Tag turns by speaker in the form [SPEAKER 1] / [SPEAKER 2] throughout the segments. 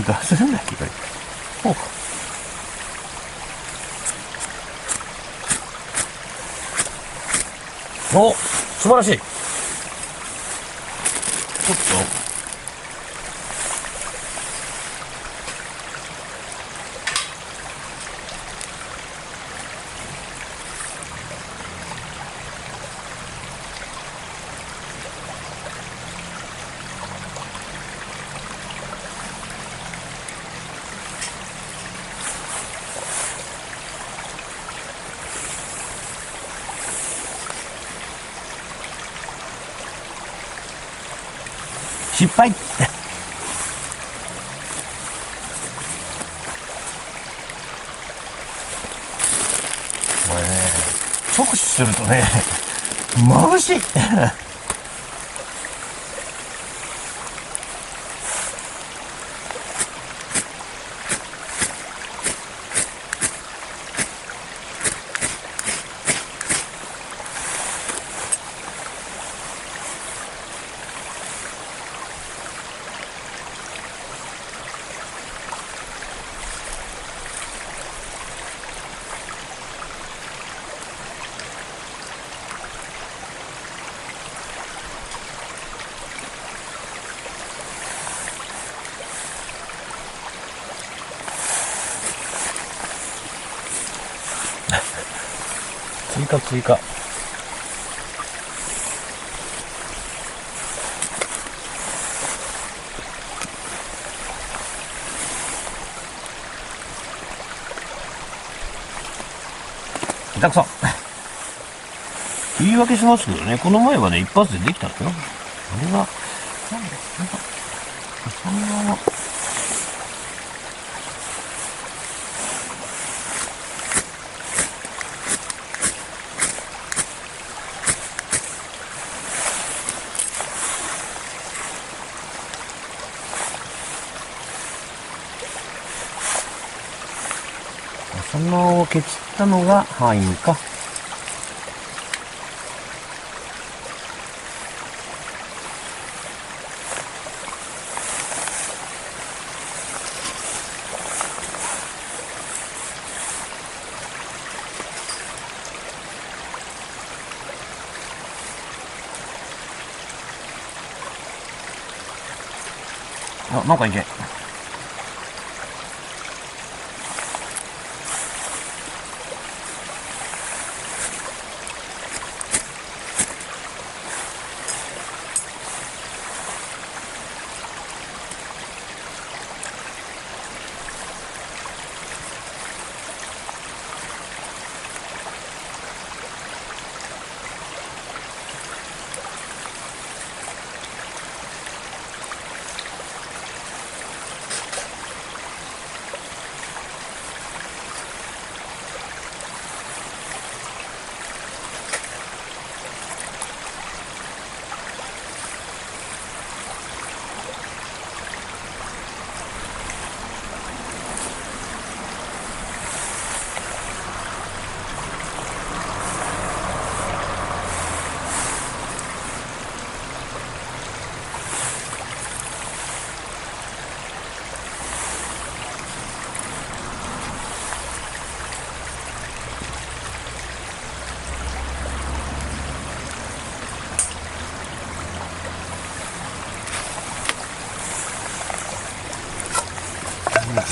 [SPEAKER 1] どうするんだっけこれ。ほう。お、素晴らしい。ちょっと失敗。これね、直視するとね、眩しい。追加。下手くそ。言い訳しますけどね、この前はね、一発でできたのよ。あれが、そんな、そのをケチったのが範囲か。あ、なんかいけ。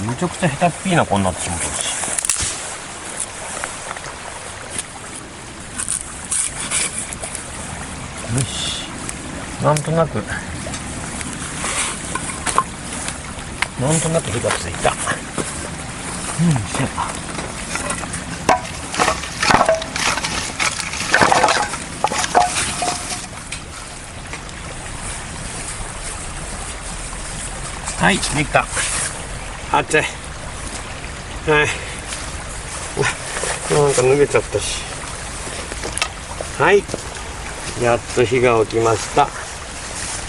[SPEAKER 1] むちゃくちゃ下手っぴーな子になってしまったし。よし。なんとなく火がついた。よいしょ。はい、できた。熱い。はい。なんか脱げちゃったし。はい。やっと火が起きました。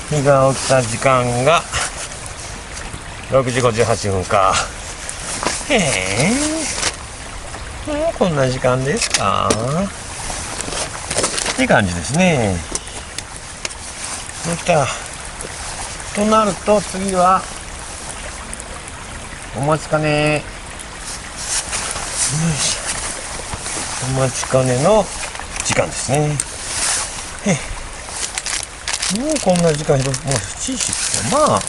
[SPEAKER 1] 火が起きた時間が6時58分か。へえ。もうこんな時間ですか？って感じですね。できた。となると次はお待ちかね。よいしょ。お待ちかねの時間ですね。もうこんな時間もう7時。まあ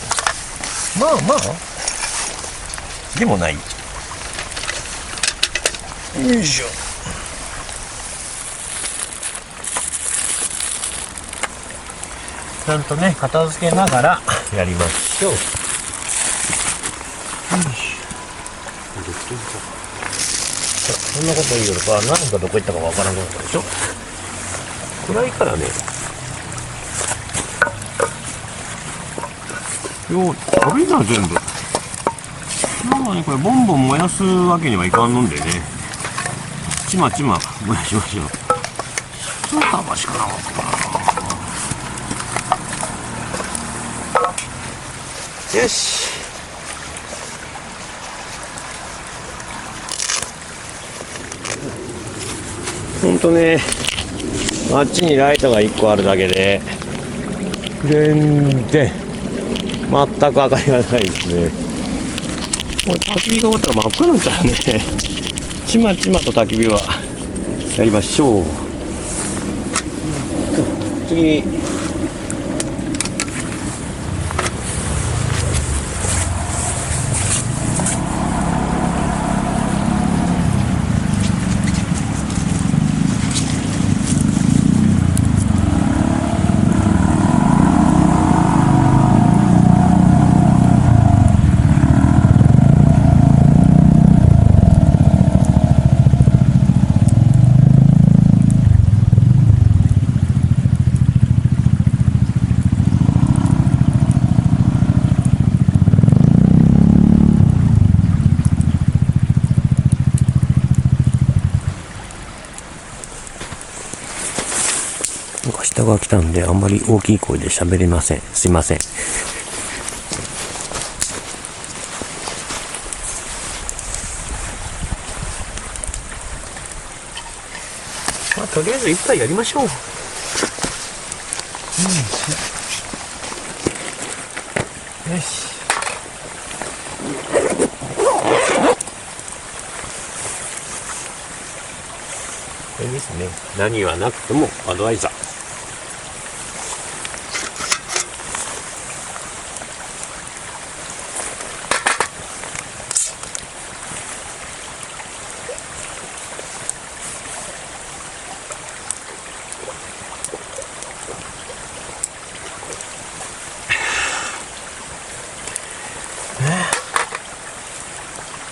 [SPEAKER 1] でもない。よいしょ。ちゃんとね、片付けながらやりましょう。よいしょ。そんなこと言うよりか、何かどこ行ったかわからなくなったでしょ。暗いからね。よう、食べた全部。なんかね、これボンボン燃やすわけにはいかんのんでね。ちまちま燃やしましょう。ちょっと甘しかなかったかな。よし。ほんとね、あっちにライトが1個あるだけで、全然、全く明かりがないですね。これ焚き火が終わったら真っ赤なんちゃうね。ちまちまと焚き火はやりましょう。次。人が来たんであんまり大きい声で喋れません。すいません。まあとりあえず一杯やりましょう。よし。これですね。何はなくてもアドバイザー。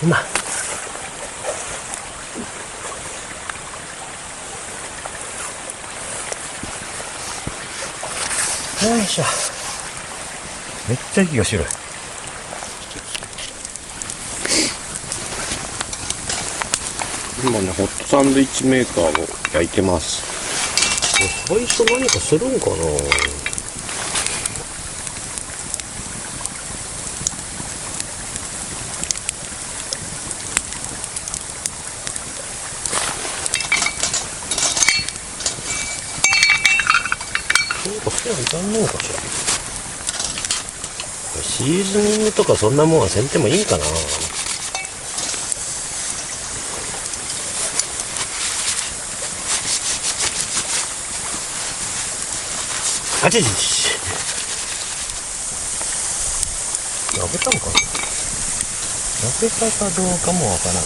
[SPEAKER 1] 今よいしょ。めっちゃ息が白い。今ね、ホットサンドイッチメーカーを焼いてます。最初何かするんかな。いかんのかしら。シーズニングとかそんなもんはせんてもいいんかな。あちちち。焼けたのかな。焼けたかどうかもわからん。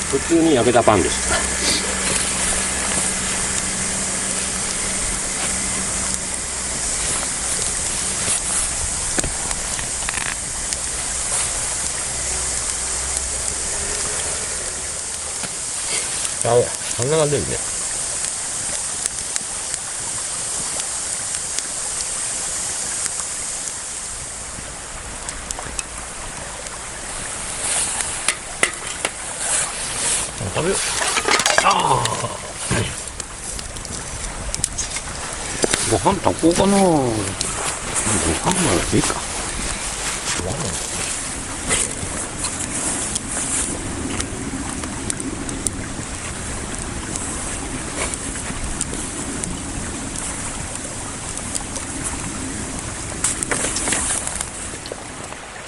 [SPEAKER 1] 普通に焼けたパンです。あ、鼻が出るね。食べよう。ああ。
[SPEAKER 2] パン炊こうかな。パンならいいか。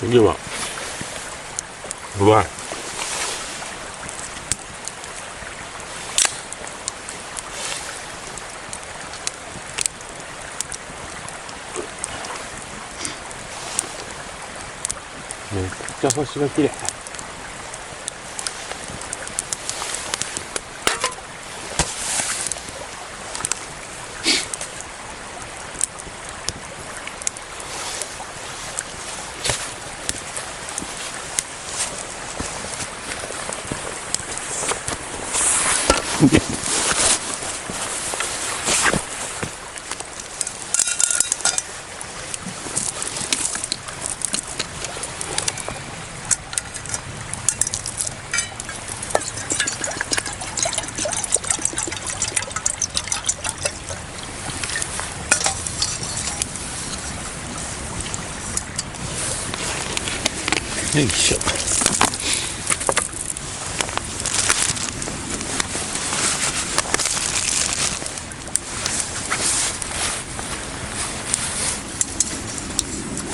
[SPEAKER 1] では、うまい。めっちゃ星が綺麗。
[SPEAKER 2] よいしょ。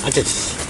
[SPEAKER 1] あちゃち。